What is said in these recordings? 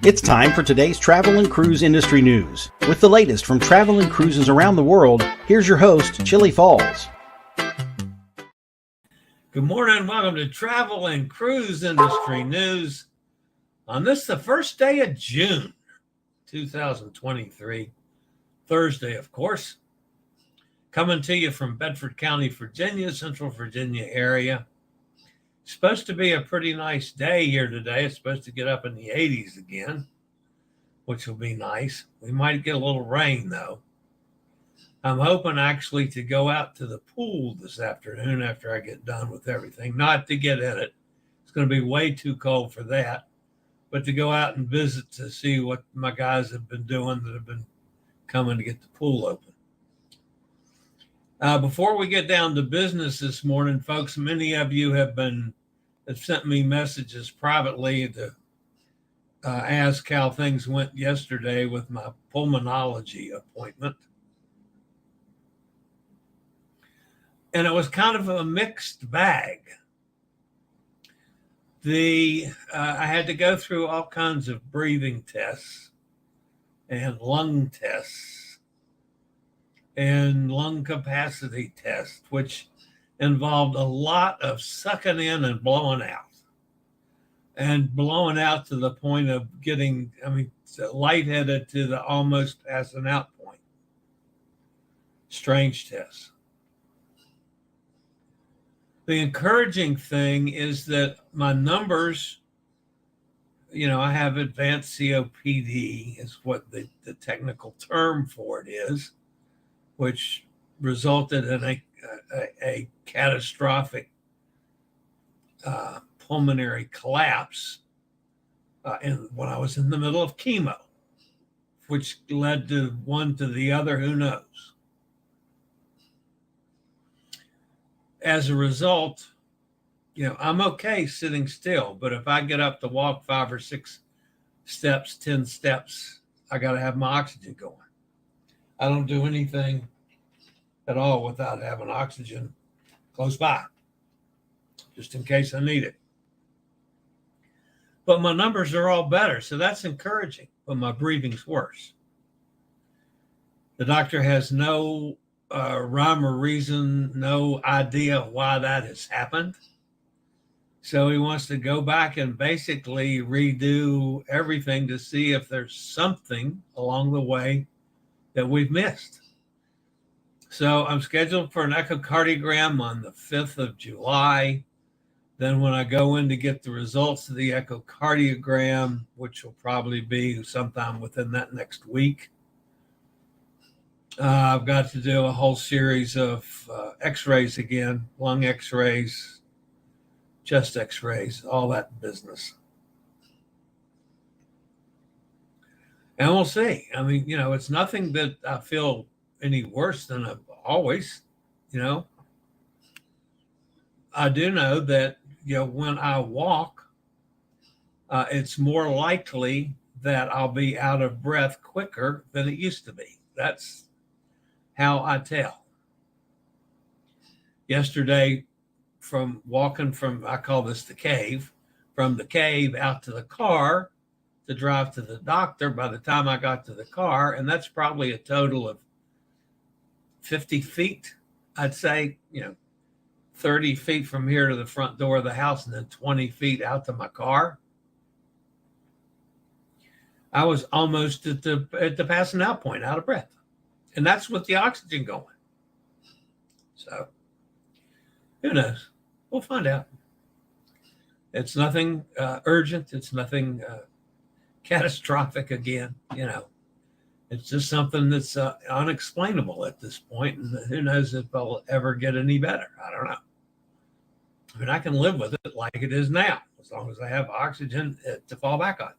It's time for today's travel and cruise industry news. With the latest from travel and cruises around the world, here's your host, Chillie Falls. Good morning. Welcome to Travel and Cruise Industry News on this, the first day of June, 2023. Thursday, of course. Coming to you from Bedford County, Virginia, Central Virginia area. Supposed to be a pretty nice day here today. It's supposed to get up in the 80s again, which will be nice. We might get a little rain, though. I'm hoping actually to go out to the pool this afternoon after I get done with everything. Not to get in it. It's going to be way too cold for that. But to go out and visit to see what my guys have been doing that have been coming to get the pool open. Before we get down to business this morning, folks, many of you have sent me messages privately to ask how things went yesterday with my pulmonology appointment. And it was kind of a mixed bag. I had to go through all kinds of breathing tests and lung tests and lung capacity tests, which involved a lot of sucking in and blowing out. And blowing out to the point of getting, lightheaded to the almost passing out point. Strange tests. The encouraging thing is that my numbers, I have advanced COPD is what the technical term for it is, which resulted in a catastrophic pulmonary collapse when I was in the middle of chemo, which led to one to the other, who knows. As a result, I'm okay sitting still, but if I get up to walk 5 or 6 steps, 10 steps, I got to have my oxygen going. I don't do anything at all without having oxygen close by, just in case I need it. But my numbers are all better, so that's encouraging, but my breathing's worse. The doctor has no rhyme or reason, no idea why that has happened. So he wants to go back and basically redo everything to see if there's something along the way that we've missed. So I'm scheduled for an echocardiogram on the 5th of July. Then when I go in to get the results of the echocardiogram, which will probably be sometime within that next week, I've got to do a whole series of x-rays again, lung x-rays, chest x-rays, all that business. And we'll see. It's nothing that I feel any worse than I've always, I do know that, when I walk, it's more likely that I'll be out of breath quicker than it used to be. That's how I tell. Yesterday, from walking from, I call this the cave, from the cave out to the car to drive to the doctor, by the time I got to the car, and that's probably a total of 50 feet, I'd say, 30 feet from here to the front door of the house and then 20 feet out to my car. I was almost at the passing out point, out of breath. And that's with the oxygen going. So, who knows? We'll find out. It's nothing urgent. It's nothing catastrophic again, It's just something that's unexplainable at this point. And who knows if I'll ever get any better. I don't know. I can live with it like it is now, as long as I have oxygen to fall back on.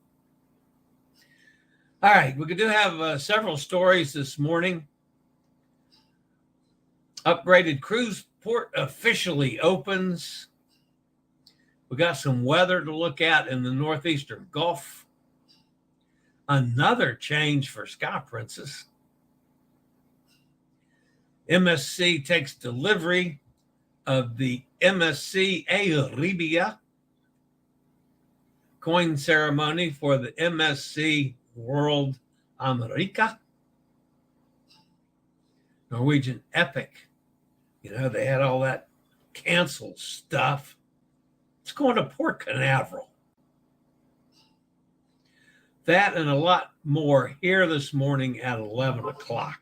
All right, we do have several stories this morning. Upgraded cruise port officially opens. We got some weather to look at in the Northeastern Gulf. Another change for Sky Princess. MSC takes delivery of the MSC Euribia. coin ceremony for the MSC World America. Norwegian Epic. You know, they had all that canceled stuff. It's going to Port Canaveral. That and a lot more here this morning at 11 o'clock.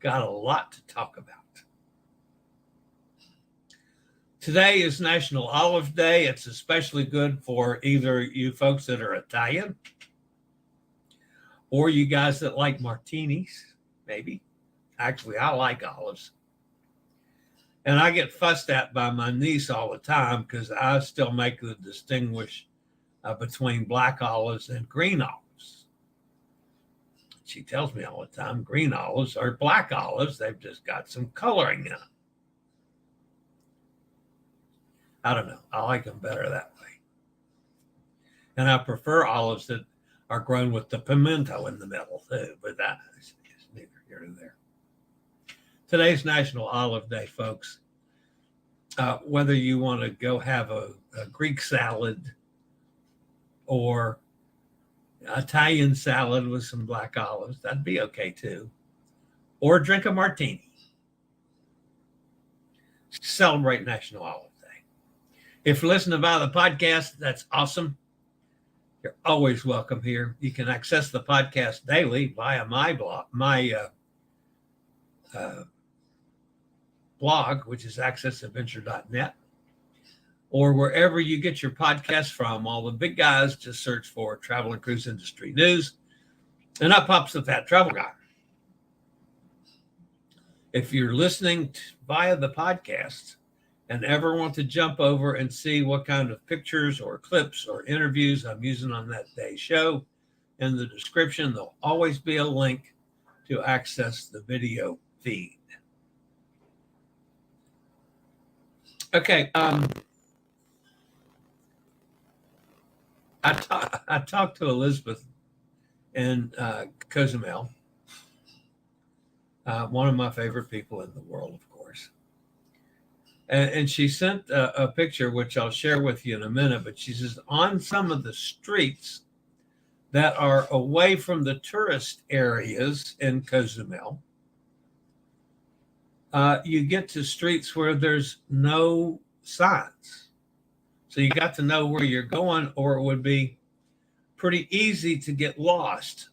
Got a lot to talk about. Today is National Olive Day. It's especially good for either you folks that are Italian or you guys that like martinis, maybe. Actually, I like olives. And I get fussed at by my niece all the time because I still make the distinguish between black olives and green olives. She tells me all the time, green olives are black olives. They've just got some coloring in them. I don't know. I like them better that way. And I prefer olives that are grown with the pimento in the middle too, but that is neither here nor there. Today's National Olive Day, folks. Whether you want to go have a Greek salad or Italian salad with some black olives, that'd be okay too. Or drink a martini. Celebrate National Olive Day. If you're listening via the podcast, that's awesome. You're always welcome here. You can access the podcast daily via my blog, blog, which is accessadventure.net, or wherever you get your podcasts from. All the big guys, just search for Travel and Cruise Industry News, and up pops the Fat Travel Guy. If you're listening via the podcast and ever want to jump over and see what kind of pictures or clips or interviews I'm using on that day's show, in the description, there'll always be a link to access the video feed. Okay. I talked to Elizabeth in Cozumel, one of my favorite people in the world, of course. And she sent a picture, which I'll share with you in a minute, but she says on some of the streets that are away from the tourist areas in Cozumel, you get to streets where there's no signs. So you got to know where you're going, or it would be pretty easy to get lost.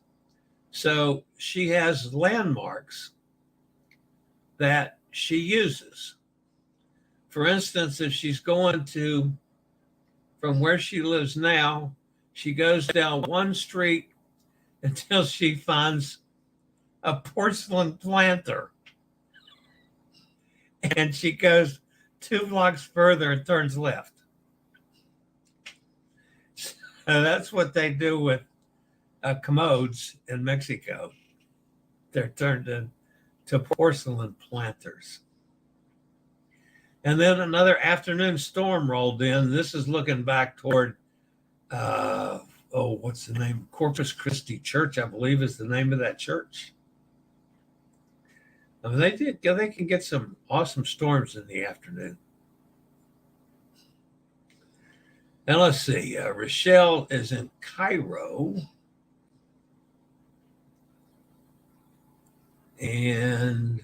So she has landmarks that she uses. For instance, if she's going from where she lives now, she goes down one street until she finds a porcelain planter. And she goes 2 blocks further and turns left. So that's what they do with commodes in Mexico. They're turned into porcelain planters. And then another afternoon storm rolled in. This is looking back toward, what's the name? Corpus Christi Church, I believe is the name of that church. I mean, they can get some awesome storms in the afternoon. Now let's see. Rochelle is in Cairo. And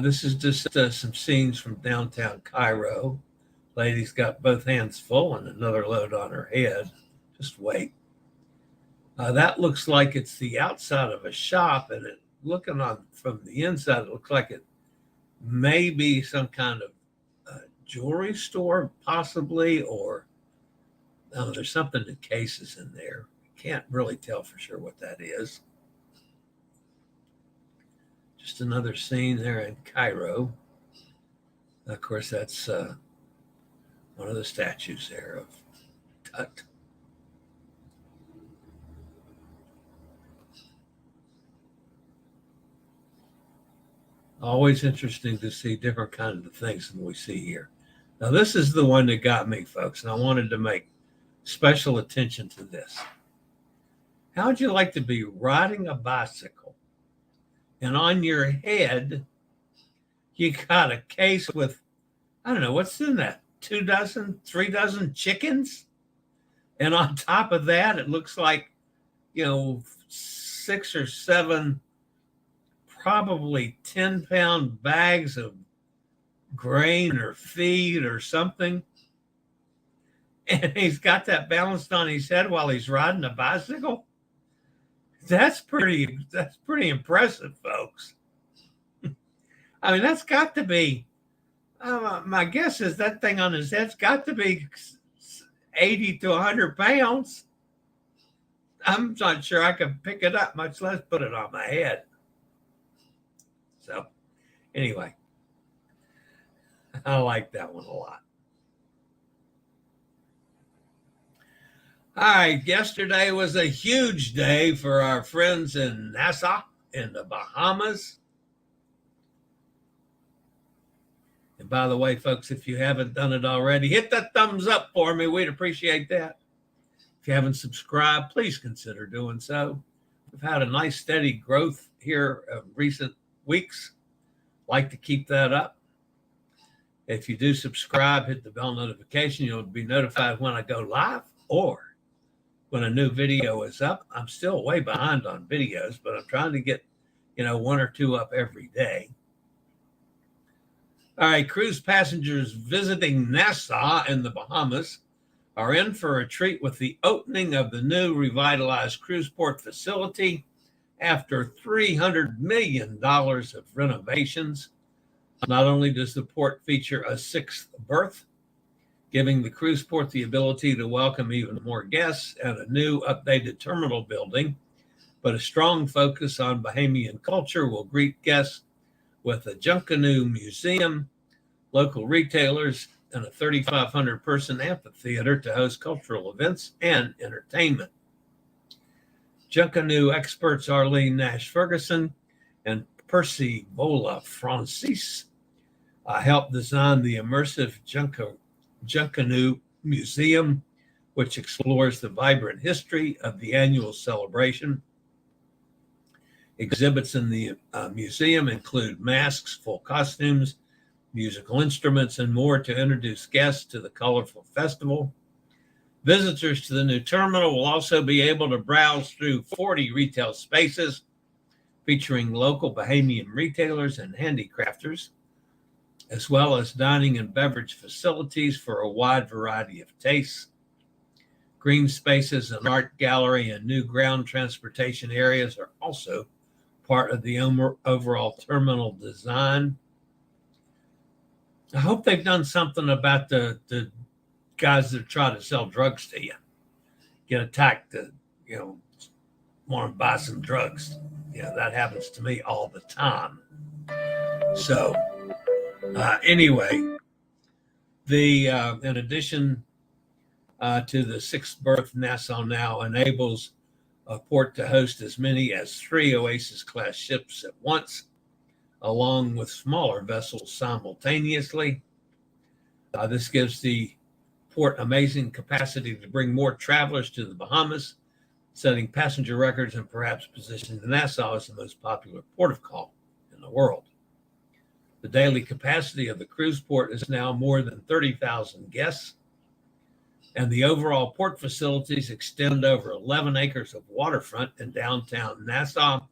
this is just some scenes from downtown Cairo. Lady's got both hands full and another load on her head. Just wait. That looks like it's the outside of a shop, and looking on from the inside, it looks like it may be some kind of jewelry store, possibly, or there's something in cases in there. Can't really tell for sure what that is. Just another scene there in Cairo. Of course, that's one of the statues there of Tut. Always interesting to see different kinds of things than we see here. Now, this is the one that got me, folks, and I wanted to make special attention to this. How would you like to be riding a bicycle, and on your head, you got a case with, I don't know, what's in that? 2 dozen, 3 dozen chickens. And on top of that, it looks like, 6 or 7 probably 10-pound bags of grain or feed or something. And he's got that balanced on his head while he's riding a bicycle. That's pretty impressive, folks. I mean, that's got to be, my guess is that thing on his head's got to be 80 to 100 pounds. I'm not sure I can pick it up, much less put it on my head. So, anyway, I like that one a lot. All right, yesterday was a huge day for our friends in Nassau in the Bahamas. And by the way, folks, if you haven't done it already, hit that thumbs up for me. We'd appreciate that. If you haven't subscribed, please consider doing so. We've had a nice steady growth here of recent weeks. Like to keep that up. If you do subscribe, hit the bell notification. You'll be notified when I go live or when a new video is up. I'm still way behind on videos, but I'm trying to get, 1 or 2 up every day. All right, cruise passengers visiting Nassau in the Bahamas are in for a treat with the opening of the new revitalized cruise port facility after $300 million of renovations. Not only does the port feature a 6th berth, giving the cruise port the ability to welcome even more guests and a new updated terminal building, but a strong focus on Bahamian culture will greet guests with a Junkanoo museum, local retailers, and a 3,500-person amphitheater to host cultural events and entertainment. Junkanoo experts Arlene Nash-Ferguson and Percy Bola Francis helped design the immersive Junkanoo Museum, which explores the vibrant history of the annual celebration. Exhibits in the museum include masks, full costumes, musical instruments, and more to introduce guests to the colorful festival. Visitors to the new terminal will also be able to browse through 40 retail spaces featuring local Bahamian retailers and handicrafters, as well as dining and beverage facilities for a wide variety of tastes. Green spaces, an art gallery, and new ground transportation areas are also part of the overall terminal design. I hope they've done something about the guys that try to sell drugs to you. Get attacked to, want to buy some drugs. That happens to me all the time. So, anyway, in addition to the 6th berth, Nassau now enables a port to host as many as 3 Oasis-class ships at once, along with smaller vessels simultaneously. This gives the port amazing capacity to bring more travelers to the Bahamas, setting passenger records and perhaps positioning Nassau as the most popular port of call in the world. The daily capacity of the cruise port is now more than 30,000 guests, and the overall port facilities extend over 11 acres of waterfront in downtown Nassau.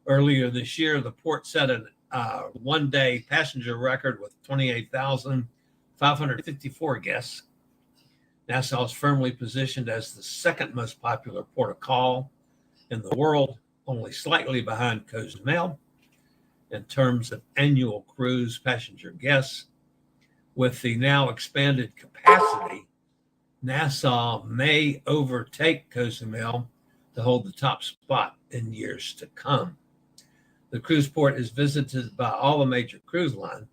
Earlier this year, the port set a one-day passenger record with 28,554 guests. Nassau is firmly positioned as the second most popular port of call in the world, only slightly behind Cozumel in terms of annual cruise passenger guests. With the now expanded capacity, Nassau may overtake Cozumel to hold the top spot in years to come. The cruise port is visited by all the major cruise lines,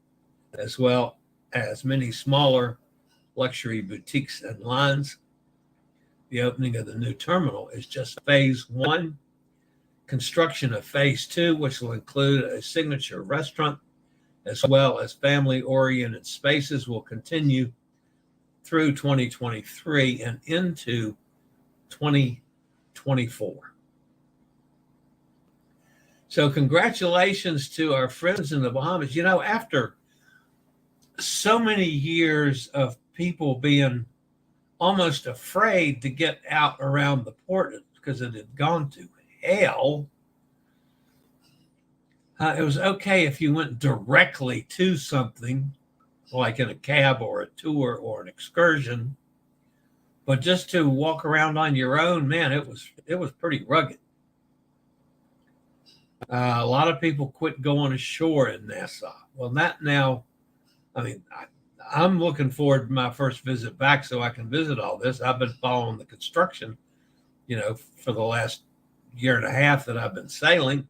as well as many smaller luxury boutiques and lines. The opening of the new terminal is just phase 1. Construction of phase 2, which will include a signature restaurant, as well as family-oriented spaces, will continue through 2023 and into 2024. So congratulations to our friends in the Bahamas. After so many years of people being almost afraid to get out around the port because it had gone to hell. It was okay if you went directly to something, like in a cab or a tour or an excursion, but just to walk around on your own, man, it was pretty rugged. A lot of people quit going ashore in Nassau. Well, that now, I mean, I'm looking forward to my first visit back so I can visit all this. I've been following the construction, for the last year and a half that I've been sailing.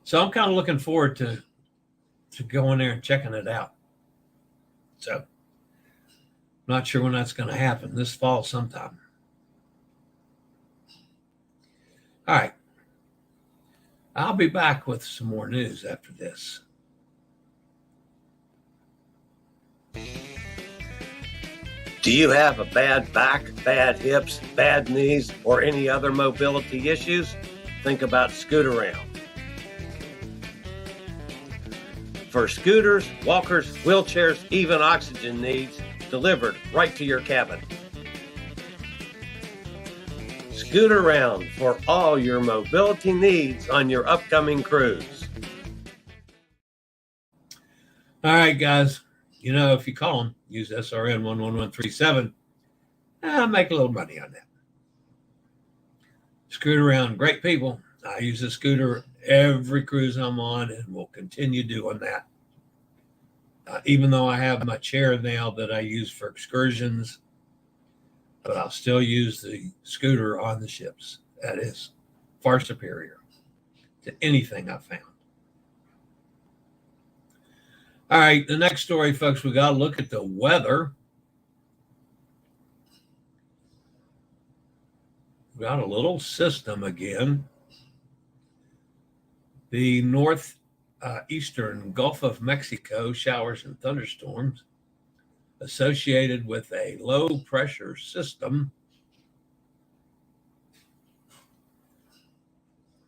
So I'm kind of looking forward to going there and checking it out. So not sure when that's going to happen, this fall sometime. All right. I'll be back with some more news after this. Do you have a bad back, bad hips, bad knees, or any other mobility issues? Think about Scootaround. For scooters, walkers, wheelchairs, even oxygen needs, delivered right to your cabin. Scootaround for all your mobility needs on your upcoming cruise. All right, guys. If you call them, use SRN 11137, make a little money on that. Scootaround, great people. I use a scooter every cruise I'm on and will continue doing that. Even though I have my chair now that I use for excursions, but I'll still use the scooter on the ships. That is far superior to anything I've found. All right, the next story, folks, we got to look at the weather. We got a little system again. The Northeastern Gulf of Mexico showers and thunderstorms associated with a low pressure system.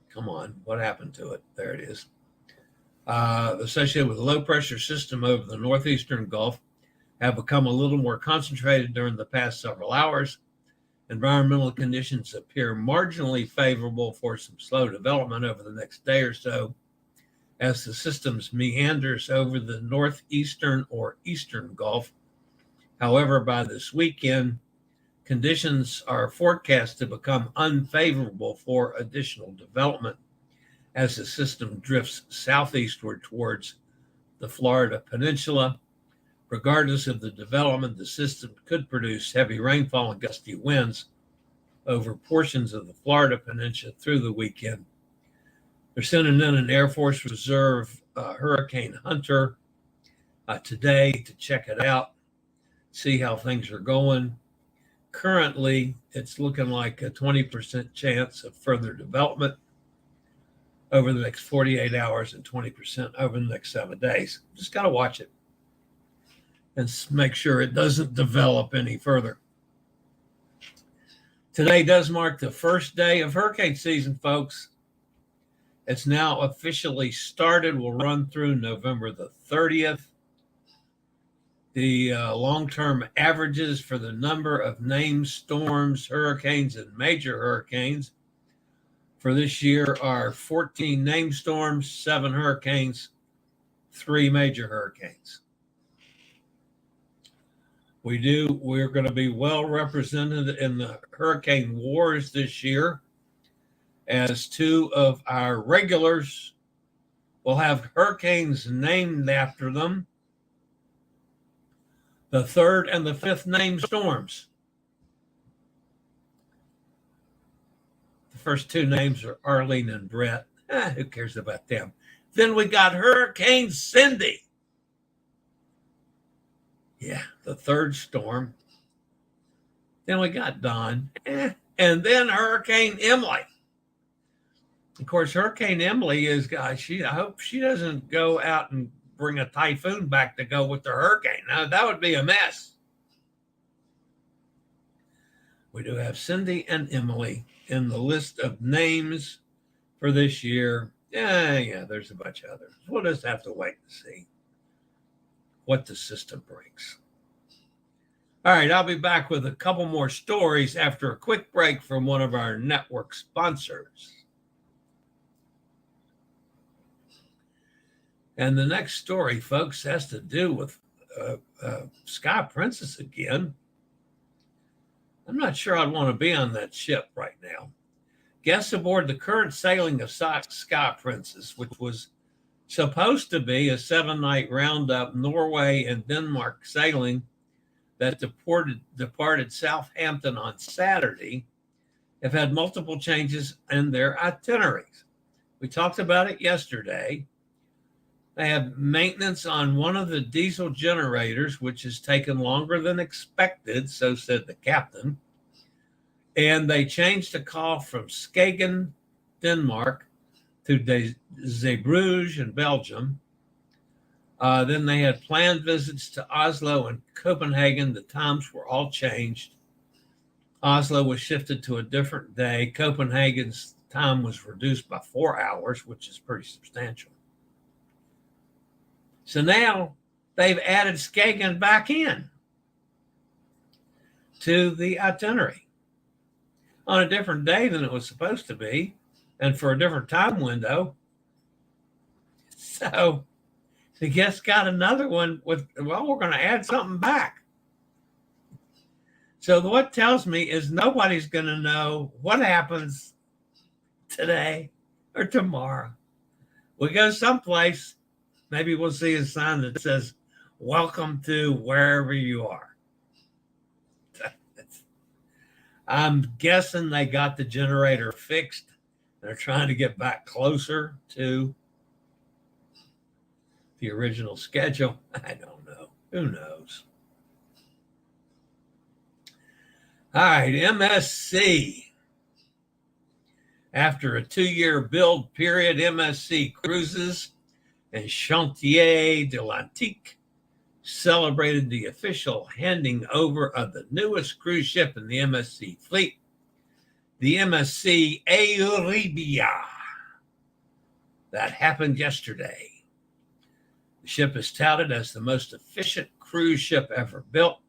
Come on, what happened to it? There it is. Associated with a low pressure system over the Northeastern Gulf have become a little more concentrated during the past several hours. Environmental conditions appear marginally favorable for some slow development over the next day or so as the systems meanders over the Northeastern or Eastern Gulf. However, by this weekend, conditions are forecast to become unfavorable for additional development as the system drifts southeastward towards the Florida Peninsula. Regardless of the development, the system could produce heavy rainfall and gusty winds over portions of the Florida Peninsula through the weekend. They're sending in an Air Force Reserve Hurricane Hunter today to check it out, see how things are going. Currently, it's looking like a 20% chance of further development over the next 48 hours and 20% over the next 7 days. Just got to watch it and make sure it doesn't develop any further. Today does mark the first day of hurricane season, folks. It's now officially started. Will run through November the 30th. The long-term averages for the number of named storms, hurricanes, and major hurricanes for this year are 14 named storms, 7 hurricanes, 3 major hurricanes. We're going to be well represented in the hurricane wars this year, as 2 of our regulars will have hurricanes named after them. The 3rd and the 5th named storms. The first 2 names are Arlene and Brett. Who cares about them? Then we got Hurricane Cindy. Yeah, the 3rd storm. Then we got Don. And then Hurricane Emily. Of course, Hurricane Emily is, I hope she doesn't go out and bring a typhoon back to go with the hurricane. Now, that would be a mess. We do have Cindy and Emily in the list of names for this year. Yeah, there's a bunch of others. We'll just have to wait and see. what the system brings. All right, I'll be back with a couple more stories after a quick break from one of our network sponsors. And the next story, folks, has to do with Sky Princess again. I'm not sure I'd want to be on that ship right now. Guests aboard the current sailing of Sky Princess, which was supposed to be a 7-night roundup Norway and Denmark sailing that departed Southampton on Saturday, have had multiple changes in their itineraries. We talked about it yesterday. They had maintenance on one of the diesel generators, which has taken longer than expected, so said the captain. And they changed the call from Skagen, Denmark, to Zeebrugge in Belgium. Then they had planned visits to Oslo and Copenhagen. The times were all changed. Oslo was shifted to a different day. Copenhagen's time was reduced by 4 hours, which is pretty substantial. So now they've added Skagen back in to the itinerary on a different day than it was supposed to be and for a different time window. So the guests got another one with, well, we're going to add something back. So what tells me is nobody's going to know what happens today or tomorrow. We go someplace, maybe we'll see a sign that says, welcome to wherever you are. I'm guessing they got the generator fixed. They're trying to get back closer to the original schedule. I don't know. Who knows? All right, MSC. After a 2-year build period, MSC Cruises and Chantier de l'Antique celebrated the official handing over of the newest cruise ship in the MSC fleet, the MSC Euribia. That happened yesterday. The ship is touted as the most efficient cruise ship ever built,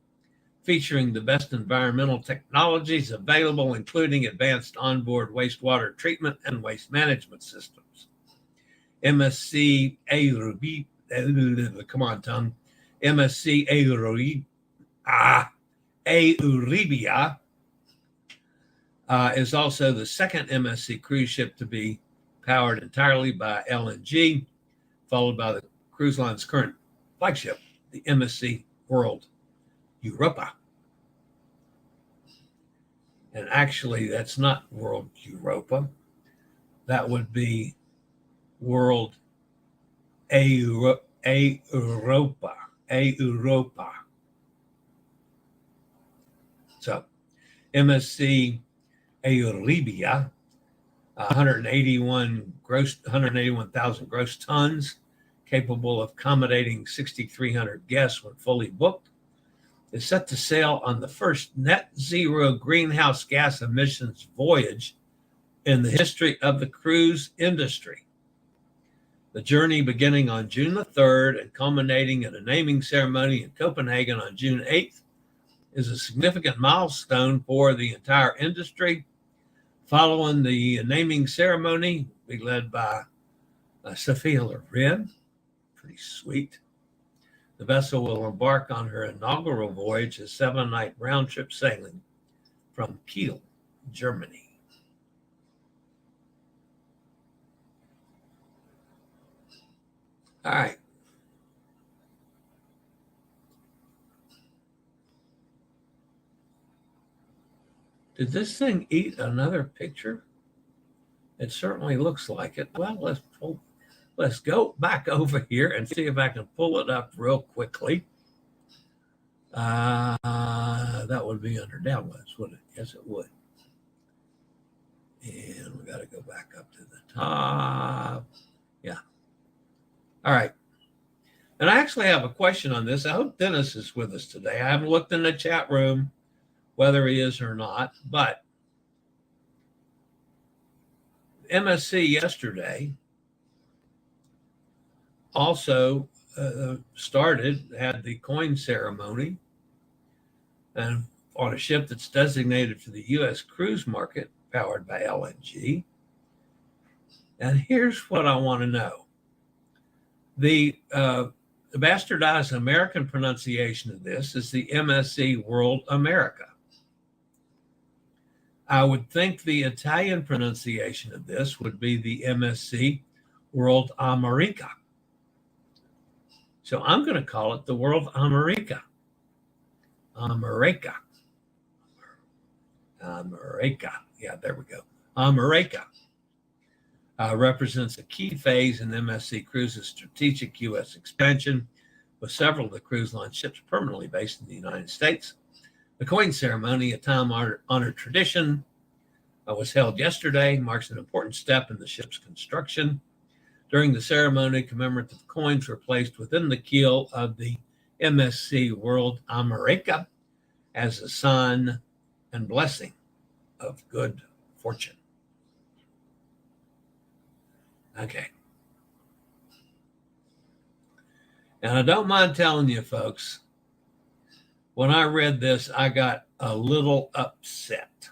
featuring the best environmental technologies available, including advanced onboard wastewater treatment and waste management systems. MSC Euribia, come on, tongue. MSC Euribia is also the second MSC cruise ship to be powered entirely by LNG, followed by the cruise line's current flagship, the MSC World Europa. And actually, that's not World Europa. That would be World Europa. So, MSC Euribia, 181,000 gross tons, capable of accommodating 6,300 guests when fully booked, is set to sail on the first net zero greenhouse gas emissions voyage in the history of the cruise industry. The journey, beginning on June the 3rd and culminating in a naming ceremony in Copenhagen on June 8th, is a significant milestone for the entire industry. Following the naming ceremony, be led by Sophia Loren, pretty sweet. The vessel will embark on her inaugural voyage, a 7-night round-trip sailing from Kiel, Germany. All right. Did this thing eat another picture? It certainly looks like it. Well, let's go back over here and see if I can pull it up real quickly. That would be under downloads, wouldn't it? Yes, it would. And we got to go back up to the top. Yeah. All right. And I actually have a question on this. I hope Dennis is with us today. I haven't looked in the chat room whether he is or not, but MSC yesterday also started, had the coin ceremony, and on a ship that's designated for the U.S. cruise market, powered by LNG. And here's what I want to know. The bastardized American pronunciation of this is the MSC World America. I would think the Italian pronunciation of this would be the MSC World America. So I'm going to call it the World America. America. Yeah, there we go. America represents a key phase in MSC Cruises' strategic U.S. expansion, with several of the cruise line ships permanently based in the United States. The coin ceremony, a time-honored tradition, was held yesterday, marks an important step in the ship's construction. During the ceremony, commemorative coins were placed within the keel of the MSC World America as a sign and blessing of good fortune. Okay. And I don't mind telling you, folks, when I read this, I got a little upset.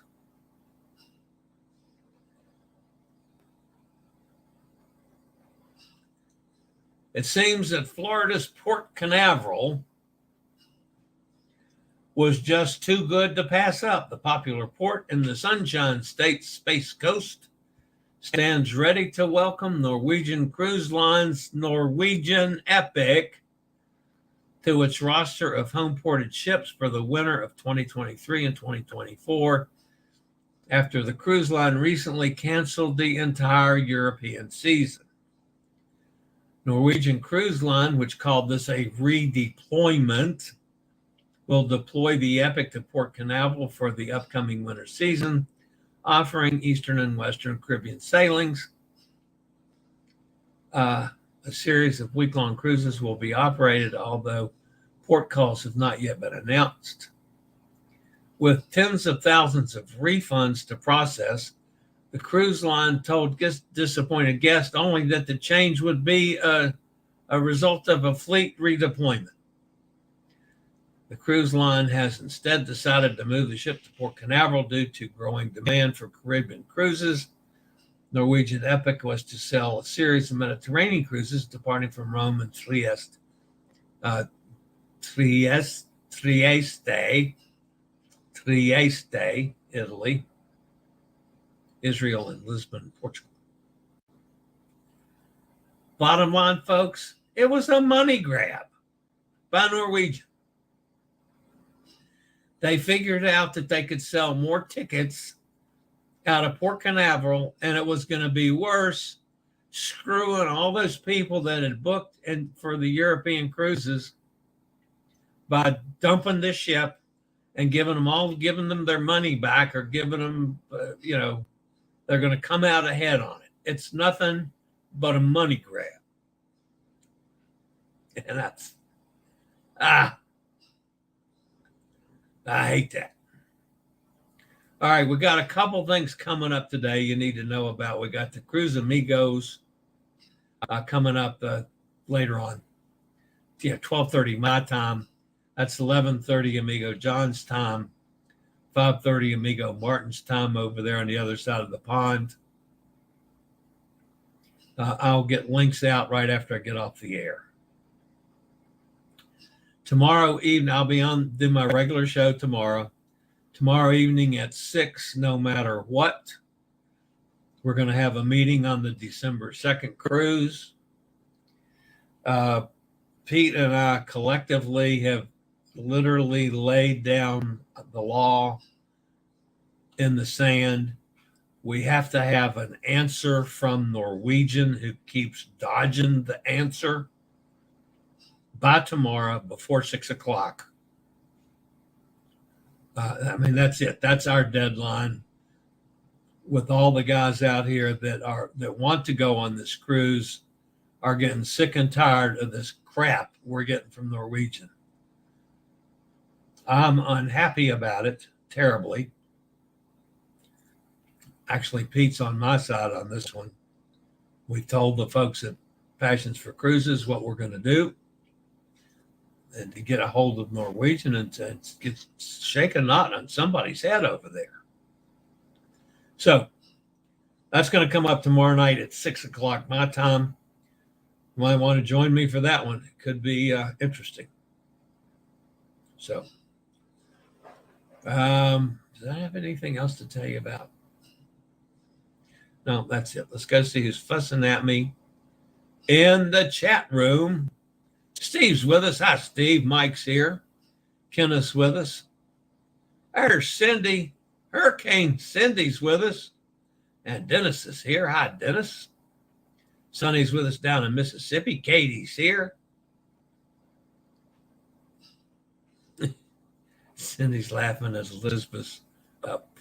It seems that Florida's Port Canaveral was just too good to pass up. The popular port in the Sunshine State Space Coast stands ready to welcome Norwegian Cruise Line's Norwegian Epic to its roster of home-ported ships for the winter of 2023 and 2024, after the cruise line recently canceled the entire European season. Norwegian Cruise Line, which called this a redeployment, will deploy the Epic to Port Canaveral for the upcoming winter season, offering Eastern and Western Caribbean sailings. A series of week-long cruises will be operated, although port calls have not yet been announced. With tens of thousands of refunds to process, the cruise line told disappointed guests only that the change would be a result of a fleet redeployment. The cruise line has instead decided to move the ship to Port Canaveral due to growing demand for Caribbean cruises. Norwegian Epic was to sail a series of Mediterranean cruises departing from Rome and Trieste, Italy, Israel, and Lisbon, Portugal. Bottom line, folks, it was a money grab by Norwegian. They figured out that they could sell more tickets out of Port Canaveral, and it was going to be worse screwing all those people that had booked for the European cruises by dumping this ship and giving them their money back, or giving them, they're going to come out ahead on it. It's nothing but a money grab. And that's, I hate that. All right, we got a couple things coming up today you need to know about. We got the Cruise Amigos coming up later on. 12:30 my time. That's 11:30 Amigo John's time. 5:30 Amigo Martin's time over there on the other side of the pond. I'll get links out right after I get off the air. Tomorrow evening, I'll be do my regular show tomorrow. Tomorrow evening at 6, no matter what. We're going to have a meeting on the December 2nd cruise. Pete and I collectively have literally laid down the law in the sand. We have to have an answer from Norwegian, who keeps dodging the answer, by tomorrow before 6 o'clock. That's it. That's our deadline. With all the guys out here that want to go on this cruise, are getting sick and tired of this crap we're getting from Norwegian. I'm unhappy about it terribly. Actually, Pete's on my side on this one. We told the folks at Passions for Cruises what we're going to do. and to get a hold of Norwegian and to get shake a knot on somebody's head over there. So that's going to come up tomorrow night at 6:00 my time. You might want to join me for that one. It could be interesting. So, did I have anything else to tell you about? No, that's it. Let's go see who's fussing at me in the chat room. Steve's with us. Hi, Steve. Mike's here. Kenneth's with us. There's Cindy. Hurricane Cindy's with us. And Dennis is here. Hi, Dennis. Sonny's with us down in Mississippi. Katie's here. Cindy's laughing as Elizabeth's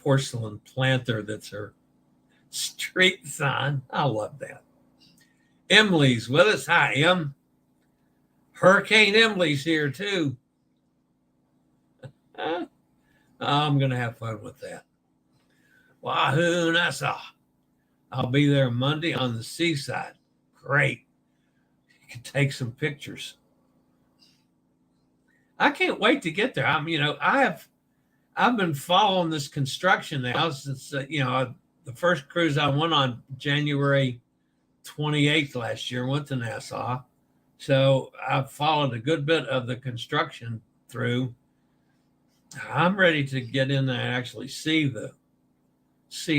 porcelain planter that's her street sign. I love that. Emily's with us. Hi, Em. Hurricane Emily's here too. I'm going to have fun with that. Wahoo, Nassau. I'll be there Monday on the seaside. Great. You can take some pictures. I can't wait to get there. I've been following this construction now since the first cruise I went on January 28th last year, went to Nassau. So I've followed a good bit of the construction through. I'm ready to get in there and actually see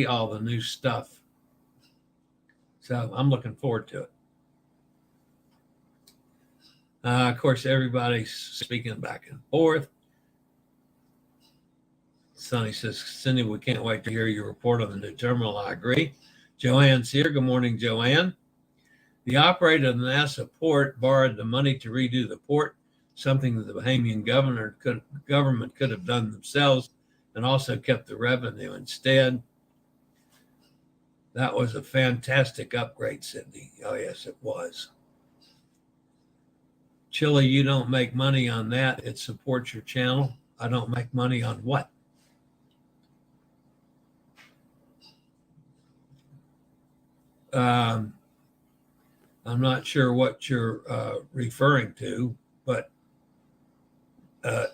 all the new stuff. So I'm looking forward to it. Of course, everybody's speaking back and forth. Sonny says, Cindy, we can't wait to hear your report on the new terminal. I agree. Joanne's here. Good morning, Joanne. The operator of the Nassau port borrowed the money to redo the port, something that the Bahamian government could have done themselves and also kept the revenue instead. That was a fantastic upgrade, Cindy. Oh, yes, it was. Chillie, you don't make money on that. It supports your channel. I don't make money on what? I'm not sure what you're referring to, but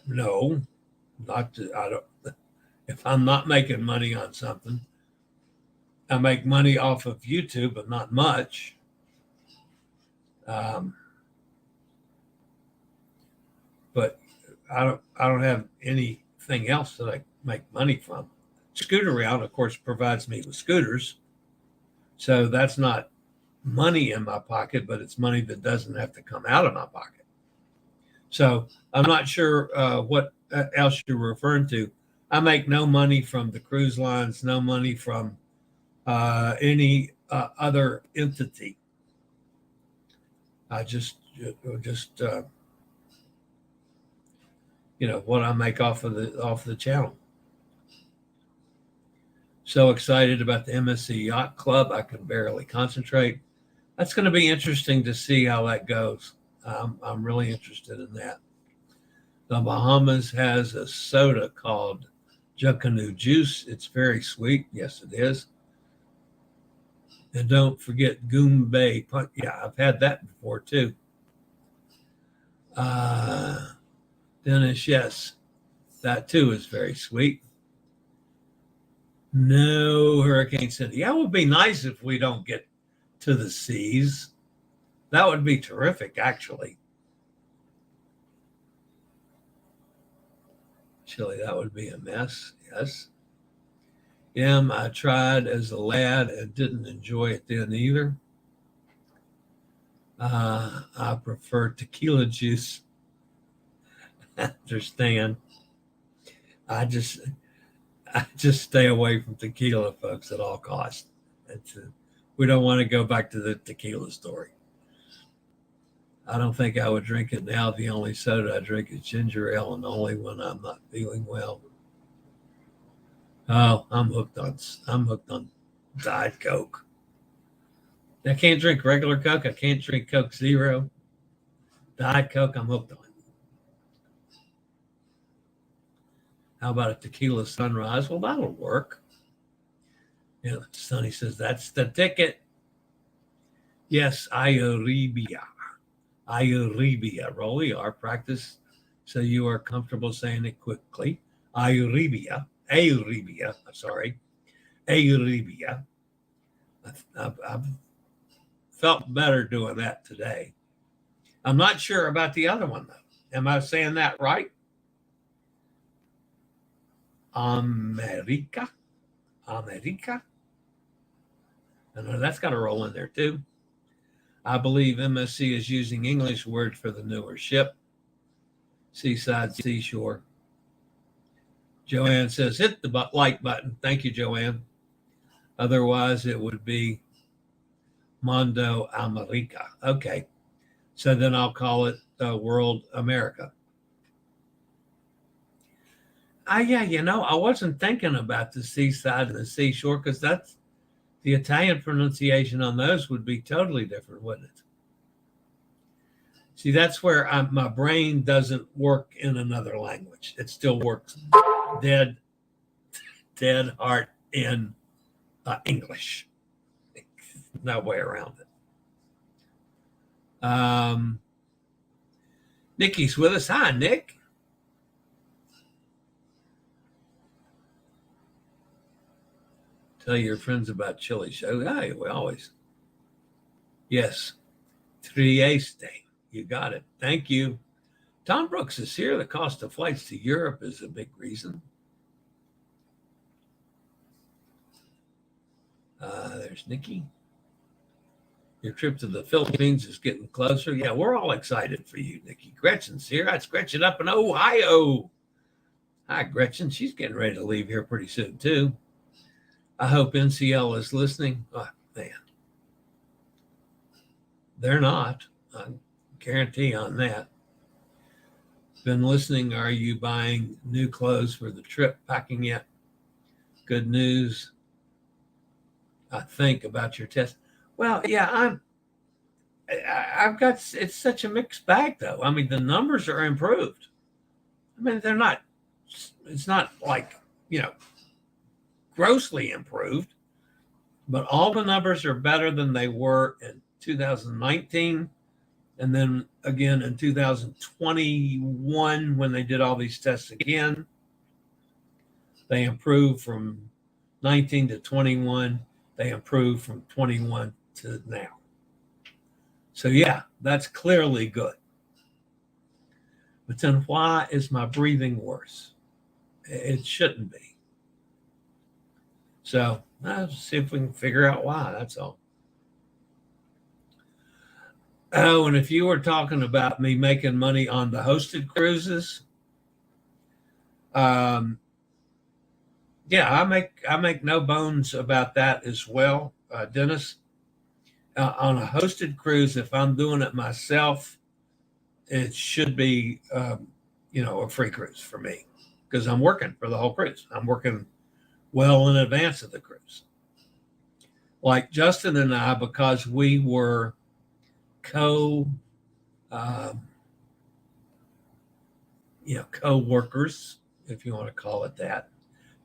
no, not to, I don't. If I'm not making money on something, I make money off of YouTube, but not much. But I don't have anything else that I make money from. Scooter Round, of course, provides me with scooters. So that's not money in my pocket, but it's money that doesn't have to come out of my pocket. So I'm not sure what else you're referring to. I make no money from the cruise lines, no money from any other entity. I just what I make off the channel. So excited about the MSC Yacht Club. I can barely concentrate. That's going to be interesting to see how that goes. I'm really interested in that. The Bahamas has a soda called Juckanoo Juice. It's very sweet. Yes, it is. And don't forget Goombay Punch. Yeah, I've had that before too. Dennis, yes, that too is very sweet. No, Hurricane Cindy. Yeah, it would be nice if we don't get to the seas. That would be terrific, actually. Chillie, that would be a mess. Yes. I tried as a lad and didn't enjoy it then either. I prefer tequila juice. Understand. I just stay away from tequila, folks, at all costs. We don't want to go back to the tequila story. I don't think I would drink it now. The only soda I drink is ginger ale, and only when I'm not feeling well. Oh, I'm hooked on Diet Coke. I can't drink regular Coke. I can't drink Coke Zero. Diet Coke, I'm hooked on. How about a tequila sunrise? Well, that'll work. Sonny says, that's the ticket. Yes, Euribia. Euribia. Rolly, our practice so you are comfortable saying it quickly. Euribia. Euribia. Sorry. Euribia. I've felt better doing that today. I'm not sure about the other one, though. Am I saying that right? America. America. I know that's got to roll in there, too. I believe MSC is using English words for the newer ship. Seaside, seashore. Joanne says, hit the like button. Thank you, Joanne. Otherwise, it would be Mondo America. Okay. So then I'll call it World America. Yeah, I wasn't thinking about the seaside and the seashore because that's the Italian pronunciation on those would be totally different, wouldn't it? See, that's where my brain doesn't work in another language. It still works dead heart in English. No way around it. Nikki's with us. Hi, Nick. Tell your friends about Chillie Show. Hey, we always. Yes. Trieste. You got it. Thank you. Tom Brooks is here. The cost of flights to Europe is a big reason. There's Nikki. Your trip to the Philippines is getting closer. Yeah, we're all excited for you, Nikki. Gretchen's here. That's Gretchen up in Ohio. Hi, Gretchen. She's getting ready to leave here pretty soon, too. I hope NCL is listening. Oh, man. They're not. I guarantee on that. Been listening. Are you buying new clothes for the trip? Packing yet? Good news, I think, about your test. Well, yeah, I've got, it's such a mixed bag, though. I mean, the numbers are improved. I mean, it's not like, grossly improved, but all the numbers are better than they were in 2019. And then again in 2021, when they did all these tests again, they improved from 19 to 21. They improved from 21 to now. So yeah, that's clearly good. But then why is my breathing worse? It shouldn't be. So let's see if we can figure out why. That's all. Oh, and if you were talking about me making money on the hosted cruises, yeah, I make no bones about that as well, Dennis. On a hosted cruise, if I'm doing it myself, it should be, a free cruise for me because I'm working for the whole cruise. I'm working well in advance of the cruise. Like Justin and I, because we were co-workers, if you want to call it that,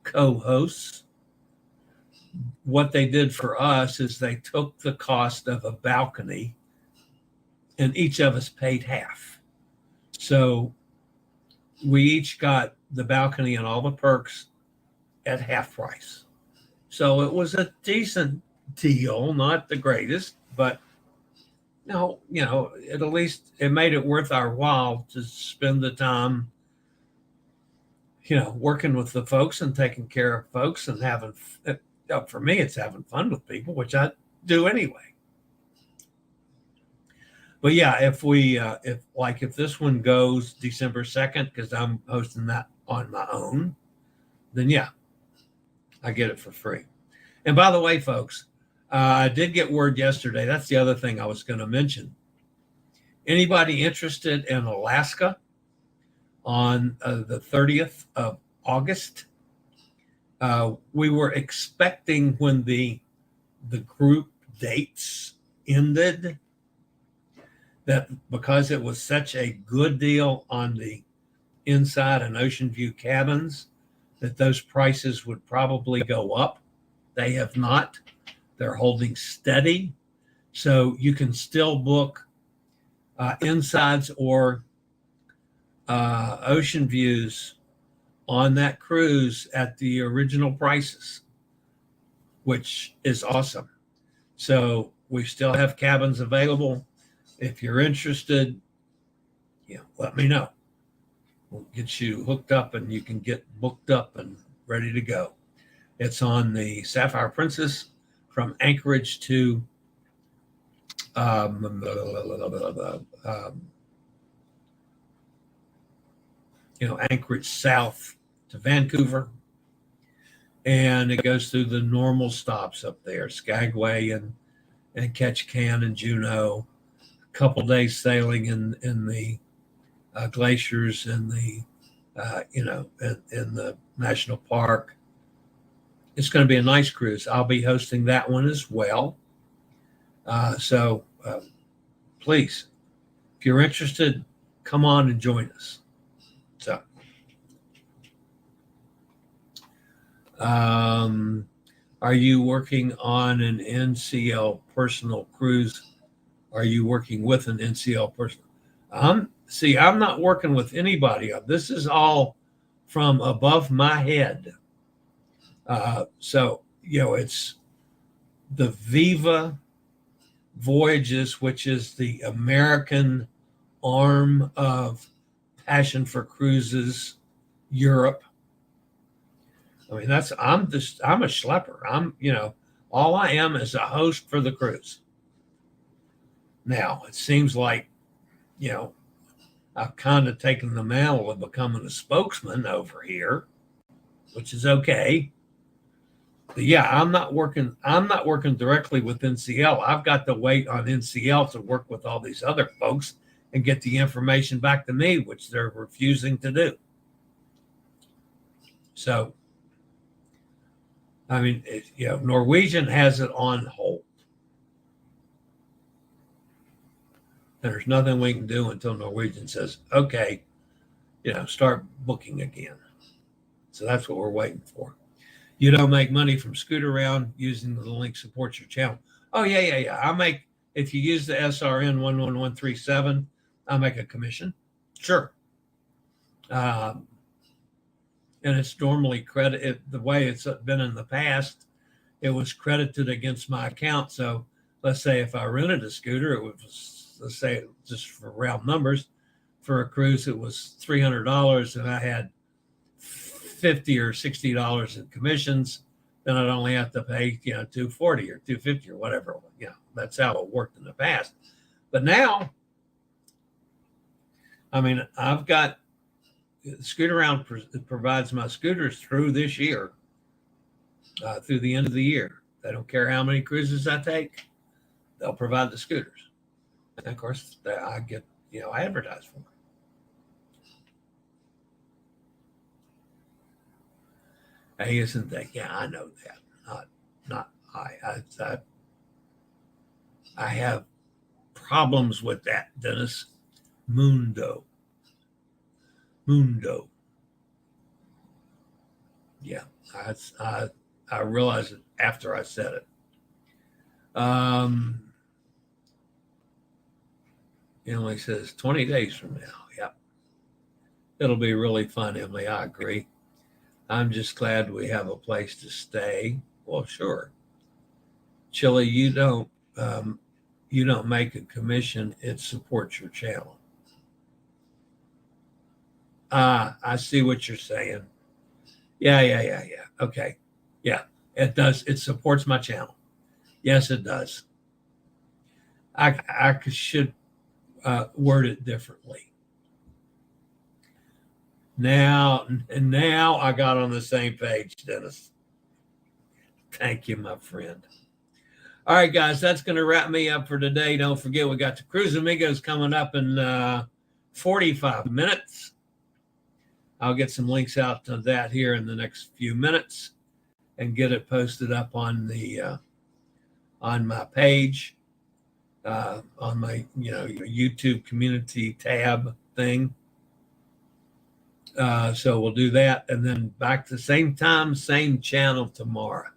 co-hosts. What they did for us is they took the cost of a balcony and each of us paid half. So we each got the balcony and all the perks at half price. So it was a decent deal, not the greatest, but no, at least it made it worth our while to spend the time, working with the folks and taking care of folks and having, for me, it's having fun with people, which I do anyway. But yeah, if this one goes December 2nd, because I'm hosting that on my own, then yeah, I get it for free. And by the way, folks, I did get word yesterday. That's the other thing I was going to mention. Anybody interested in Alaska on the 30th of August? We were expecting when the group dates ended that because it was such a good deal on the inside and ocean view cabins, that those prices would probably go up. They have not. They're holding steady. So you can still book insides or ocean views on that cruise at the original prices, which is awesome. So we still have cabins available. If you're interested, let me know. We'll get you hooked up and you can get booked up and ready to go. It's on the Sapphire Princess from Anchorage to Anchorage south to Vancouver. And it goes through the normal stops up there, Skagway and Ketchikan and Juneau. A couple days sailing in the glaciers and the in the national park. It's going to be a nice cruise. I'll be hosting that one as well. So please, if you're interested, come on and join us. So, are you working on an NCL personal cruise? Are you working with an NCL personal? I'm not working with anybody. This is all from above my head. So, it's the Viva Voyages, which is the American arm of Passion for Cruises Europe. I mean, I'm a schlepper. All I am is a host for the cruise. Now, it seems like, I've kind of taken the mantle of becoming a spokesman over here, which is okay. But yeah, I'm not working directly with NCL. I've got to wait on NCL to work with all these other folks and get the information back to me, which they're refusing to do. So, I mean, Norwegian has it on hold. There's nothing we can do until Norwegian says, okay, start booking again. So that's what we're waiting for. You don't make money from Scoot Around using the link supports your channel. Oh, yeah. If you use the SRN 11137, I make a commission. Sure. And it's normally credited the way it's been in the past. It was credited against my account. So let's say if I rented a scooter, it was, let's say just for round numbers, for a cruise, it was $300 and I had $50 or $60 in commissions, then I'd only have to pay, $240 or $250 or whatever. That's how it worked in the past. But now, I mean, I've got Scoot Around provides my scooters through this year, through the end of the year. They don't care how many cruises I take, they'll provide the scooters. And of course, I get, I advertise for them. Hey, isn't that? Yeah, I know that. Not I have problems with that, Dennis. Mundo. Yeah, I realized it after I said it. Emily says 20 days from now. Yep. It'll be really fun, Emily. I agree. I'm just glad we have a place to stay. Well, sure. Chillie, you don't make a commission. It supports your channel. I see what you're saying. Yeah. Okay. Yeah, it does. It supports my channel. Yes, it does. I should word it differently. Now I got on the same page, Dennis. Thank you, my friend. All right, guys, that's going to wrap me up for today. Don't forget, we got the Cruise Amigos coming up in 45 minutes. I'll get some links out to that here in the next few minutes and get it posted up on the on my page, on my YouTube community tab thing. So we'll do that, and then back to the same time, same channel tomorrow.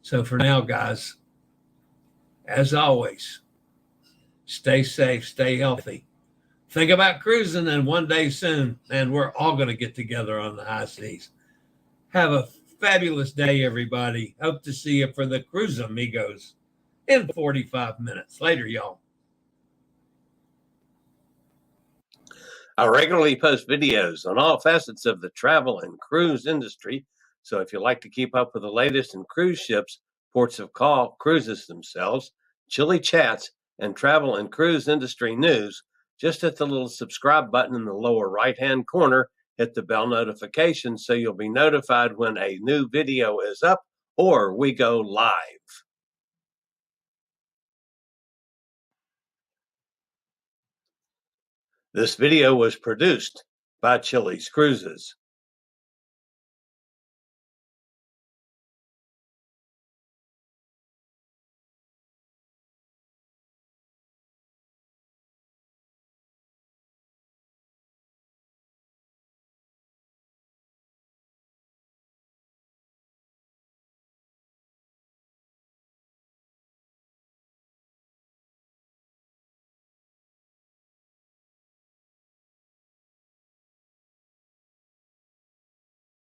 So for now, guys, as always, stay safe, stay healthy. think about cruising, and one day soon, and we're all going to get together on the high seas. Have a fabulous day, everybody. Hope to see you for the Cruise Amigos in 45 minutes. Later, y'all. I regularly post videos on all facets of the travel and cruise industry. So if you like to keep up with the latest in cruise ships, ports of call, cruises themselves, Chillie chats, and travel and cruise industry news, just hit the little subscribe button in the lower right-hand corner, hit the bell notification so you'll be notified when a new video is up or we go live. This video was produced by Chillie's Cruises.